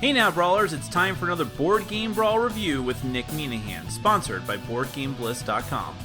Hey now, Brawlers, it's time for another Board Game Brawl review with Nick Minahan, sponsored by BoardGameBliss.com.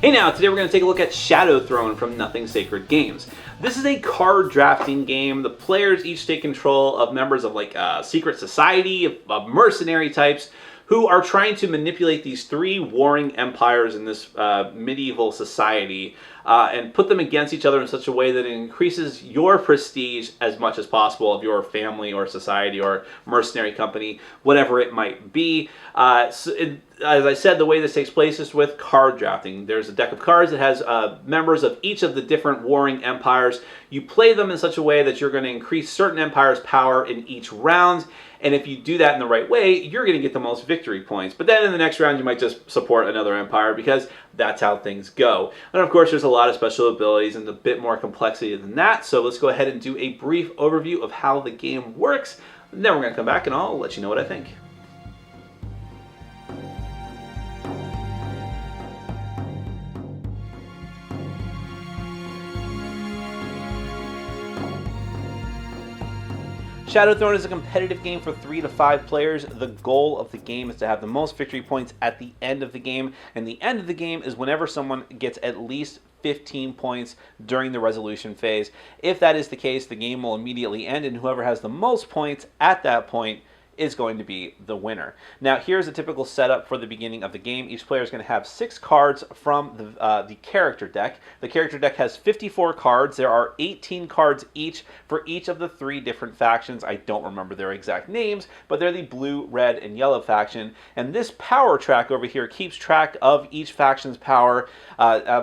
Hey now, today we're going to take a look at Shadow Throne from Nothing Sacred Games. This is a card drafting game. The players each take control of members of like a secret society, of mercenary types, who are trying to manipulate these three warring empires in this medieval society and put them against each other in such a way that it increases your prestige as much as possible of your family or society or mercenary company, whatever it might be. As I said, the way this takes place is with card drafting. There's a deck of cards that has members of each of the different warring empires. You play them in such a way that you're going to increase certain empires' power in each round. And if you do that in the right way, you're going to get the most victory points. But then in the next round, you might just support another empire because that's how things go. And of course, there's a lot of special abilities and a bit more complexity than that. So let's go ahead and do a brief overview of how the game works. And then we're going to come back and I'll let you know what I think. Shadow Throne is a competitive game for 3 to 5 players. The goal of the game is to have the most victory points at the end of the game, and the end of the game is whenever someone gets at least 15 points during the resolution phase. If that is the case, the game will immediately end, and whoever has the most points at that point is going to be the winner. Now, here's a typical setup for the beginning of the game. Each player is going to have 6 cards from the character deck. The character deck has 54 cards. There are 18 cards each for each of the 3 different factions. I don't remember their exact names, but they're the blue, red, and yellow faction. And this power track over here keeps track of each faction's power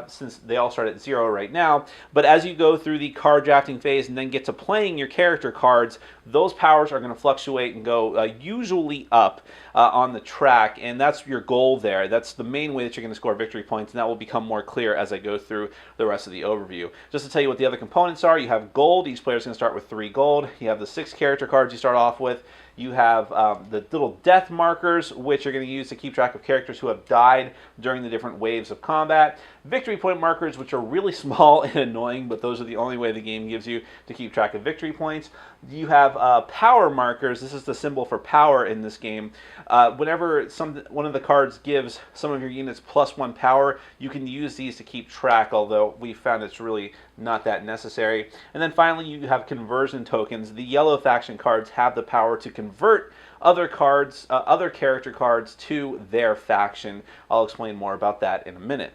since they all start at 0 right now. But as you go through the card drafting phase and then get to playing your character cards, those powers are going to fluctuate and go usually up on the track, and that's your goal there. That's the main way that you're going to score victory points, and that will become more clear as I go through the rest of the overview. Just to tell you what the other components are, you have gold. Each player is going to start with 3 gold. You have the 6 character cards you start off with. You have the little death markers, which you're going to use to keep track of characters who have died during the different waves of combat. Victory point markers, which are really small and annoying, but those are the only way the game gives you to keep track of victory points. You have power markers. This is the symbol for power in this game. Whenever one of the cards gives some of your units +1 power, you can use these to keep track, although we found it's really not that necessary. And then finally, you have conversion tokens. The yellow faction cards have the power to convert other cards, other character cards to their faction. I'll explain more about that in a minute.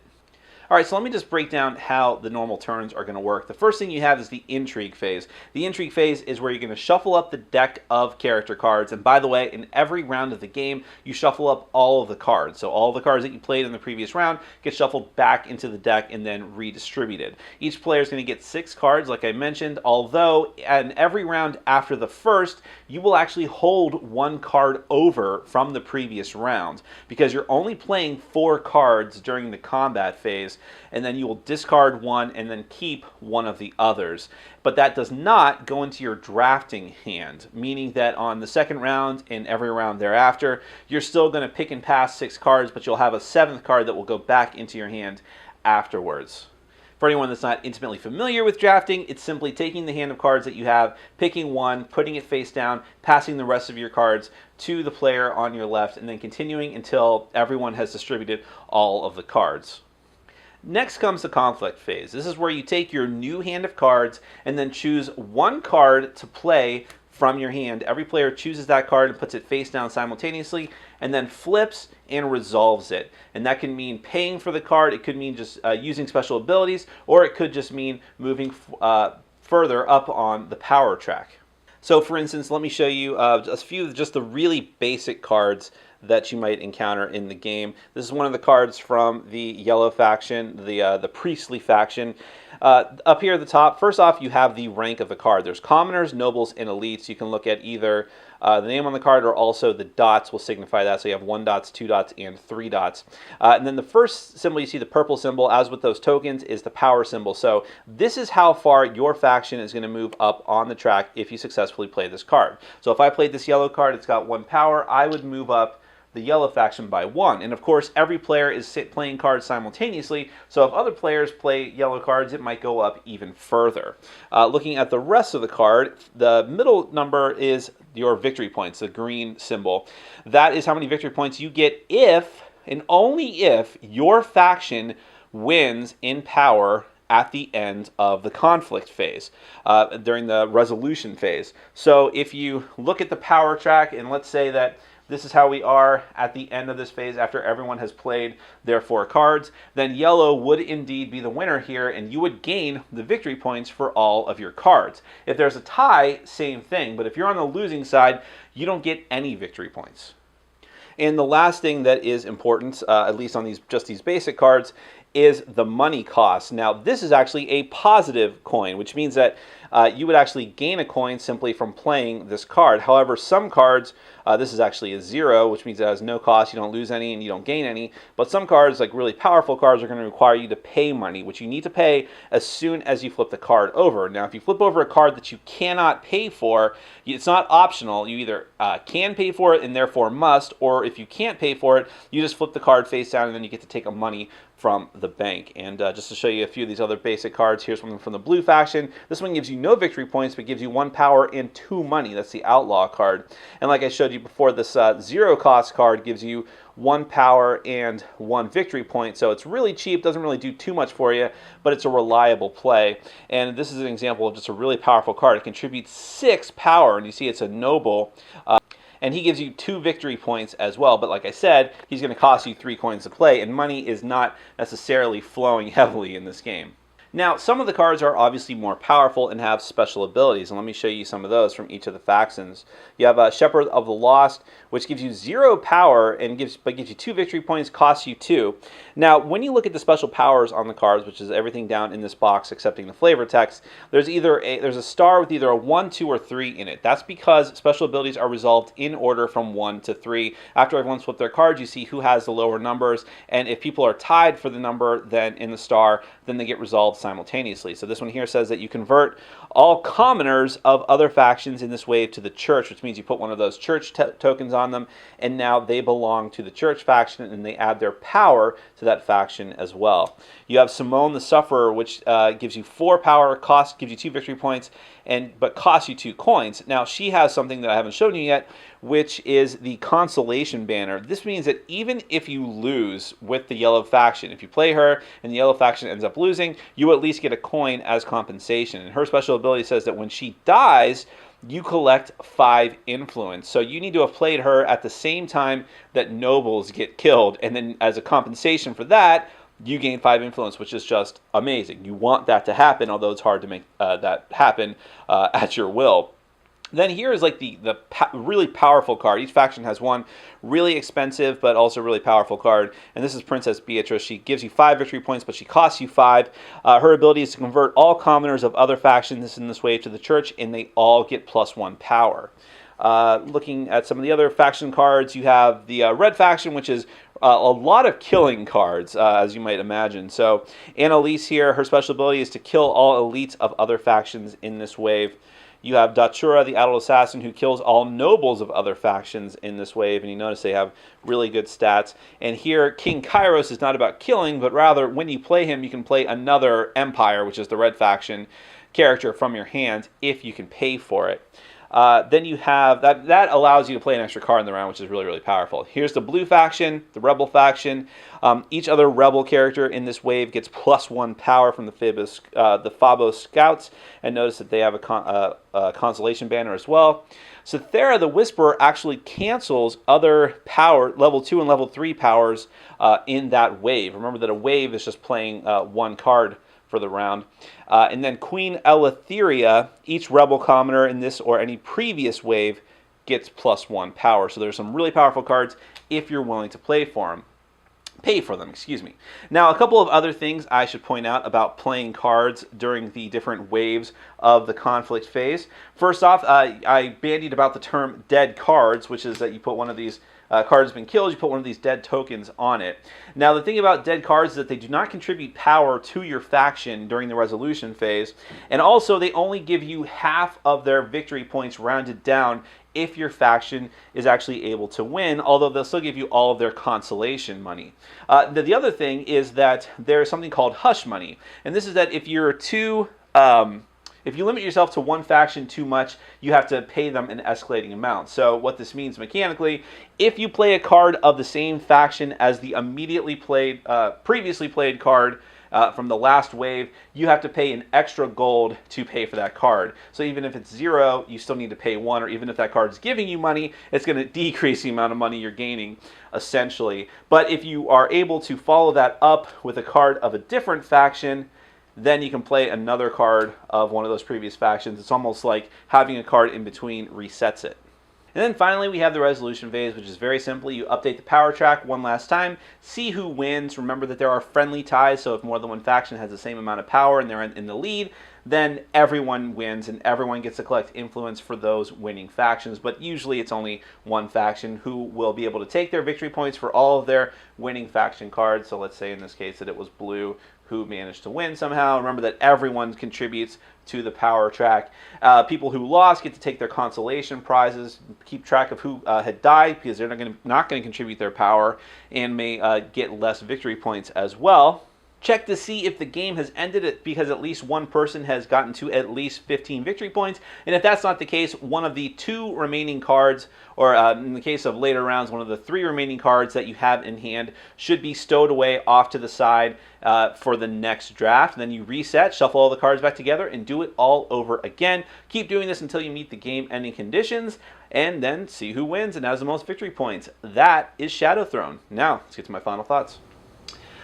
All right, so let me just break down how the normal turns are going to work. The first thing you have is the intrigue phase. The intrigue phase is where you're going to shuffle up the deck of character cards. And by the way, in every round of the game, you shuffle up all of the cards. So all the cards that you played in the previous round get shuffled back into the deck and then redistributed. Each player is going to get 6 cards, like I mentioned, although in every round after the first, you will actually hold 1 card over from the previous round because you're only playing 4 cards during the combat phase, and then you will discard 1 and then keep one of the others. But that does not go into your drafting hand, meaning that on the second round and every round thereafter, you're still going to pick and pass 6 cards, but you'll have a 7th card that will go back into your hand afterwards. For anyone that's not intimately familiar with drafting, it's simply taking the hand of cards that you have, picking one, putting it face down, passing the rest of your cards to the player on your left, and then continuing until everyone has distributed all of the cards. Next comes the conflict phase. This is where you take your new hand of cards and then choose 1 card to play from your hand. Every player chooses that card and puts it face down simultaneously and then flips and resolves it. And that can mean paying for the card, it could mean just using special abilities, or it could just mean moving further up on the power track. So for instance, let me show you a few of just the really basic cards that you might encounter in the game. This is one of the cards from the yellow faction, the priestly faction. Up here at the top, first off, you have the rank of the card. There's commoners, nobles, and elites. You can look at either the name on the card or also the dots will signify that. So you have 1 dots, 2 dots, and 3 dots. And then the first symbol you see, the purple symbol, as with those tokens, is the power symbol. So this is how far your faction is going to move up on the track if you successfully play this card. So if I played this yellow card, it's got 1 power, I would move up the yellow faction by 1. And of course, every player is playing cards simultaneously, so if other players play yellow cards, it might go up even further. Looking at the rest of the card, the middle number is your victory points, the green symbol. That is how many victory points you get if, and only if, your faction wins in power at the end of the conflict phase, during the resolution phase. So if you look at the power track, and let's say that this is how we are at the end of this phase after everyone has played their 4 cards, then yellow would indeed be the winner here, and you would gain the victory points for all of your cards. If there's a tie, same thing, but if you're on the losing side, you don't get any victory points. And the last thing that is important, at least on these basic cards, is the money cost. Now, this is actually a positive coin, which means that you would actually gain a coin simply from playing this card. However, some cards, this is actually a 0, which means it has no cost. You don't lose any and you don't gain any. But some cards, like really powerful cards, are going to require you to pay money, which you need to pay as soon as you flip the card over. Now, if you flip over a card that you cannot pay for, it's not optional. You either can pay for it and therefore must, or if you can't pay for it, you just flip the card face down and then you get to take a money from the bank. And just to show you a few of these other basic cards, here's one from the blue faction. This one gives you no victory points, but gives you 1 power and 2 money. That's the outlaw card. And like I showed you before, this 0 cost card gives you 1 power and 1 victory point. So it's really cheap, doesn't really do too much for you, but it's a reliable play. And this is an example of just a really powerful card. It contributes 6 power, and you see it's a noble. And he gives you 2 victory points as well. But like I said, he's going to cost you 3 coins to play, and money is not necessarily flowing heavily in this game. Now, some of the cards are obviously more powerful and have special abilities, and let me show you some of those from each of the factions. You have Shepherd of the Lost, which gives you 0 power and gives you 2 victory points, costs you 2. Now, when you look at the special powers on the cards, which is everything down in this box excepting the flavor text, there's a star with either a 1, 2, or 3 in it. That's because special abilities are resolved in order from 1 to 3. After everyone's flipped their cards, you see who has the lower numbers, and if people are tied for the number then in the star, then they get resolved simultaneously. So this one here says that you convert all commoners of other factions in this wave to the church, which means you put one of those church tokens on them, and now they belong to the church faction, and they add their power to that faction as well. You have Simone the Sufferer, which gives you 4 power, gives you 2 victory points, but costs you 2 coins. Now, she has something that I haven't shown you yet, which is the consolation banner. This means that even if you lose with the yellow faction, if you play her and the yellow faction ends up losing, you at least get a coin as compensation. And her special ability says that when she dies, you collect 5 influence. So you need to have played her at the same time that nobles get killed, and then as a compensation for that, you gain 5 influence, which is just amazing. You want that to happen, although it's hard to make that happen at your will. Then here is like the really powerful card. Each faction has one really expensive but also really powerful card. And this is Princess Beatrice. She gives you 5 victory points, but she costs you 5. Her ability is to convert all commoners of other factions in this wave to the church, and they all get +1 power. Looking at some of the other faction cards, you have the red faction, which is a lot of killing cards, as you might imagine. So Annalise here, her special ability is to kill all elites of other factions in this wave. You have Datura, the adult assassin, who kills all nobles of other factions in this wave, and you notice they have really good stats. And here, King Kairos is not about killing, but rather, when you play him, you can play another Empire, which is the red faction character, from your hand, if you can pay for it. Then you have, that allows you to play an extra card in the round, which is really, really powerful. Here's the blue faction, the rebel faction. Each other rebel character in this wave gets +1 power from the Phobos Scouts, and notice that they have a consolation banner as well. Cythera the Whisperer actually cancels other power, level 2 and level 3 powers in that wave. Remember that a wave is just playing 1 card for the round. And then Queen Eleutheria, each rebel commoner in this or any previous wave gets +1 power. So there's some really powerful cards if you're willing to pay for them, excuse me. Now, a couple of other things I should point out about playing cards during the different waves of the conflict phase. First off, I bandied about the term dead cards, which is that you put one of these card has been killed, you put one of these dead tokens on it. Now, the thing about dead cards is that they do not contribute power to your faction during the resolution phase, and also they only give you half of their victory points rounded down if your faction is actually able to win, although they'll still give you all of their consolation money. The other thing is that there's something called hush money, and this is that if you're too If you limit yourself to one faction too much, you have to pay them an escalating amount. So what this means mechanically, if you play a card of the same faction as the previously played card from the last wave, you have to pay an extra gold to pay for that card. So even if it's 0, you still need to pay 1, or even if that card's giving you money, it's going to decrease the amount of money you're gaining, essentially. But if you are able to follow that up with a card of a different faction, then you can play another card of one of those previous factions. It's almost like having a card in between resets it. And then finally, we have the resolution phase, which is very simple. You update the power track one last time, see who wins. Remember that there are friendly ties, so if more than one faction has the same amount of power and they're in the lead, then everyone wins and everyone gets to collect influence for those winning factions. But usually it's only one faction who will be able to take their victory points for all of their winning faction cards. So let's say in this case that it was blue who managed to win somehow. Remember that everyone contributes to the power track. People who lost get to take their consolation prizes, keep track of who had died, because they're not going to contribute their power, and may get less victory points as well. Check to see if the game has ended because at least one person has gotten to at least 15 victory points. And if that's not the case, one of the 2 remaining cards, or in the case of later rounds, one of the 3 remaining cards that you have in hand should be stowed away off to the side for the next draft. Then you reset, shuffle all the cards back together, and do it all over again. Keep doing this until you meet the game-ending conditions, and then see who wins and has the most victory points. That is Shadow Throne. Now, let's get to my final thoughts.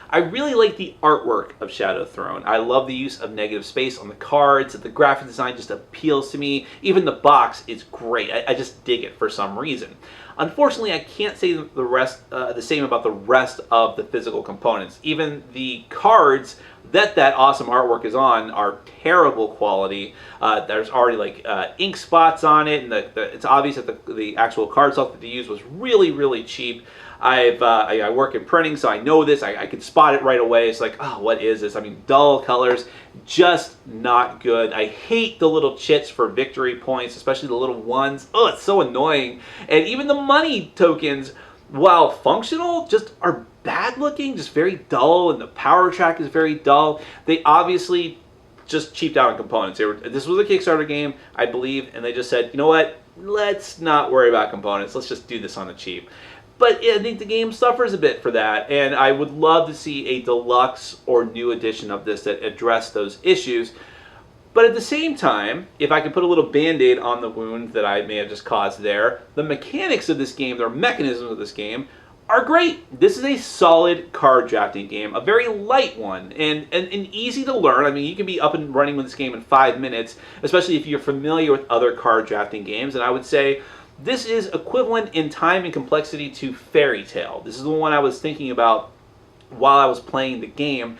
I really like the artwork of Shadow Throne. I love the use of negative space on the cards. The graphic design just appeals to me. Even the box is great. I just dig it for some reason. Unfortunately, I can't say the same about the rest of the physical components. Even the cards that awesome artwork is on are terrible quality. There's already like ink spots on it, and it's obvious that the actual cardstock that they used was really, really cheap. I work in printing, so I know this. I can spot it right away. It's like, oh, what is this? I mean, dull colors, just not good. I hate the little chits for victory points, especially the little ones. Oh, it's so annoying. And even the money tokens, while functional, just are bad looking, just very dull, and the power track is very dull. They obviously just cheaped out on components. This was a Kickstarter game, I believe, and they just said, you know what? Let's not worry about components. Let's just do this on the cheap. But I think the game suffers a bit for that, and I would love to see a deluxe or new edition of this that addressed those issues. But at the same time, if I could put a little band-aid on the wound that I may have just caused there, the mechanics of this game, the mechanisms of this game, are great. This is a solid card drafting game, a very light one, and easy to learn. I mean, you can be up and running with this game in 5 minutes, especially if you're familiar with other card drafting games, and I would say this is equivalent in time and complexity to Fairy Tale. This is the one I was thinking about while I was playing the game.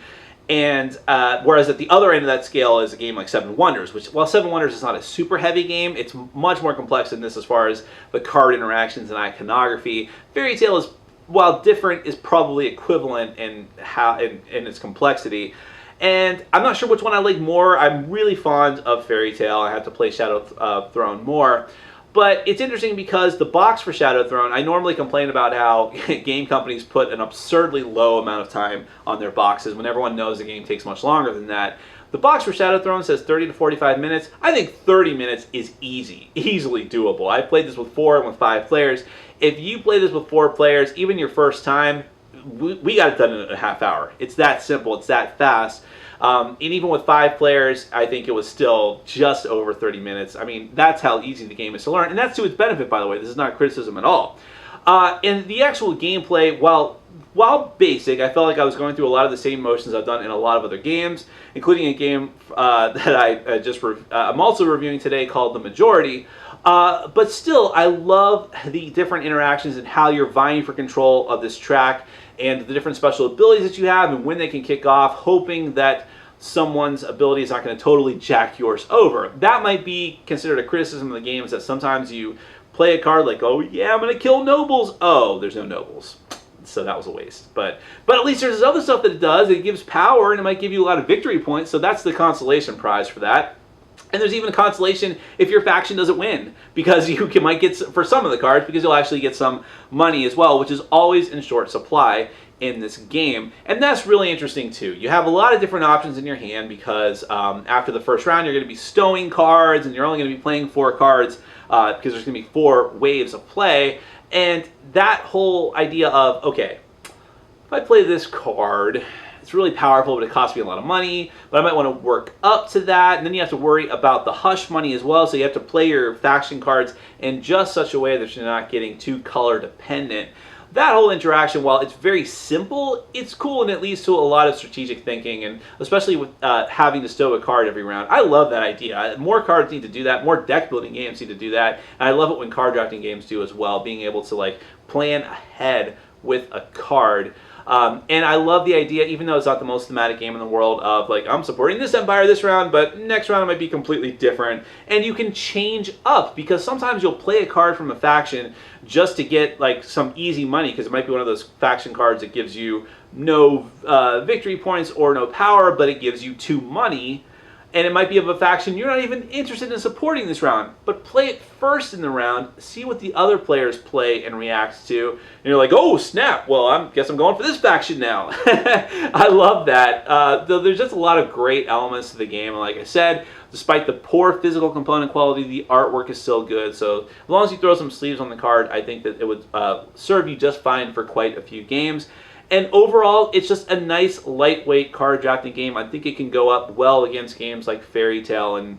And whereas at the other end of that scale is a game like Seven Wonders, which, while Seven Wonders is not a super heavy game, it's much more complex than this as far as the card interactions and iconography. Fairy Tale is, while different, is probably equivalent in its complexity. And I'm not sure which one I like more. I'm really fond of Fairy Tale. I have to play Shadow Throne more. But it's interesting because the box for Shadow Throne, I normally complain about how game companies put an absurdly low amount of time on their boxes when everyone knows the game takes much longer than that. The box for Shadow Throne says 30 to 45 minutes. I think 30 minutes is easily doable. I've played this with 4 and with 5 players. If you play this with 4 players, even your first time, we got it done in a half hour. It's that simple. It's that fast. And even with 5 players, I think it was still just over 30 minutes. I mean, that's how easy the game is to learn. And that's to its benefit, by the way. This is not criticism at all. And the actual gameplay, while basic, I felt like I was going through a lot of the same motions I've done in a lot of other games, including a game that I'm also reviewing today called The Majority. But still, I love the different interactions and how you're vying for control of this track, and the different special abilities that you have and when they can kick off, hoping that someone's ability is not going to totally jack yours over. That might be considered a criticism of the game, is that sometimes you play a card like, oh yeah, I'm going to kill nobles. Oh, there's no nobles. So that was a waste. But at least there's this other stuff that it does. It gives power, and it might give you a lot of victory points, so that's the consolation prize for that. And there's even a consolation if your faction doesn't win, because might get, for some of the cards, because you'll actually get some money as well, which is always in short supply in this game, and that's really interesting too. You have a lot of different options in your hand because after the first round you're going to be stowing cards, and you're only going to be playing 4 cards because there's going to be 4 waves of play. And that whole idea of, okay, if I play this card, it's really powerful, but it costs me a lot of money, but I might want to work up to that, and then you have to worry about the hush money as well, so you have to play your faction cards in just such a way that you're not getting too color dependent. That whole interaction, while it's very simple, it's cool, and it leads to a lot of strategic thinking, and especially with having to stow a card every round. I love that idea. More cards need to do that. More deck building games need to do that. And I love it when card drafting games do as well, being able to like plan ahead with a card. And I love the idea, even though it's not the most thematic game in the world, of like, I'm supporting this empire this round, but next round it might be completely different. And you can change up, because sometimes you'll play a card from a faction just to get like some easy money, because it might be one of those faction cards that gives you no victory points or no power, but it gives you 2 money. And it might be of a faction you're not even interested in supporting this round, but play it first in the round, see what the other players play and react to, and you're like, oh snap, well I guess I'm going for this faction now. I love that. Though there's just a lot of great elements to the game, and like I said, despite the poor physical component quality, the artwork is still good, so as long as you throw some sleeves on the card, I think that it would serve you just fine for quite a few games. And overall, it's just a nice, lightweight card drafting game. I think it can go up well against games like Fairy Tale, and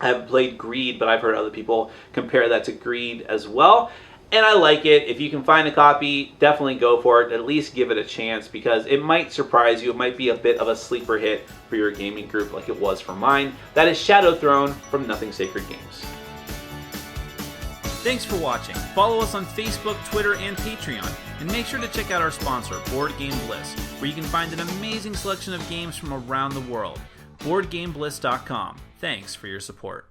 I haven't played Greed, but I've heard other people compare that to Greed as well. And I like it. If you can find a copy, definitely go for it. At least give it a chance, because it might surprise you. It might be a bit of a sleeper hit for your gaming group like it was for mine. That is Shadow Throne from Nothing Sacred Games. Thanks for watching. Follow us on Facebook, Twitter, and Patreon. And make sure to check out our sponsor, Board Game Bliss, where you can find an amazing selection of games from around the world. BoardGameBliss.com. Thanks for your support.